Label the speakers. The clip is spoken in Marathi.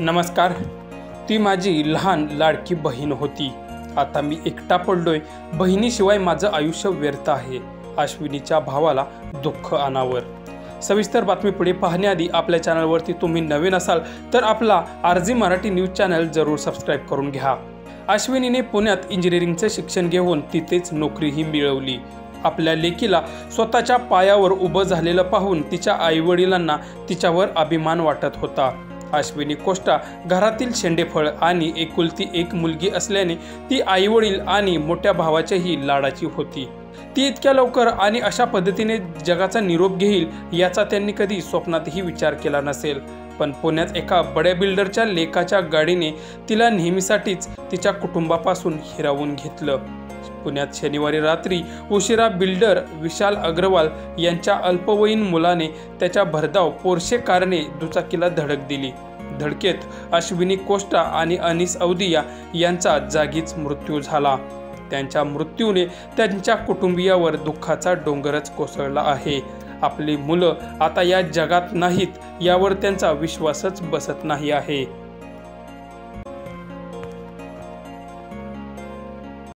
Speaker 1: नमस्कार. ती माझी लहान लाडकी बहीण होती. आता मी एकटा पडलोय. बहिणीशिवाय माझं आयुष्य व्यर्थ आहे. अश्विनीच्या भावाला दुःख अनावर. सविस्तर बातमी पुढे पाहण्याआधी आपल्या चॅनलवरती तुम्ही नवीन असाल तर आपला आरजी मराठी न्यूज चॅनल जरूर सबस्क्राईब करून घ्या. अश्विनीने पुण्यात इंजिनिअरिंगचे शिक्षण घेऊन तिथेच नोकरीही मिळवली. आपल्या लेकीला स्वतःच्या पायावर उभं झालेलं पाहून तिच्या आईवडिलांना तिच्यावर अभिमान वाटत होता. अश्विनी कोष्टा घरातील शेंडेफळ आणि एकुलती एक मुलगी असल्याने ती आईवडील आणि मोठ्या भावाच्याही लाडाची होती. ती इतक्या लवकर आणि अशा पद्धतीने जगाचा निरोप घेईल याचा त्यांनी कधी स्वप्नातही विचार केला नसेल. पण पुण्यात एका बड्या बिल्डरच्या लेकाच्या गाडीने तिला नेहमीसाठीच तिच्या कुटुंबापासून हिरावून घेतलं. पुण्यात शनिवारी रात्री उशिरा बिल्डर विशाल अग्रवाल यांच्या अल्पवयीन मुलाने त्याच्या भरधाव पोर्शे कारने दुचाकीला धडक दिली. धडकेत अश्विनी कोष्टा आणि अनीस औदिया यांचा जागीच मृत्यू झाला. त्यांच्या मृत्यूने त्यांच्या कुटुंबियावर दुःखाचा डोंगरच कोसळला आहे. आपली मुलं आता या जगात नाहीत यावर त्यांचा विश्वासच बसत नाही आहे.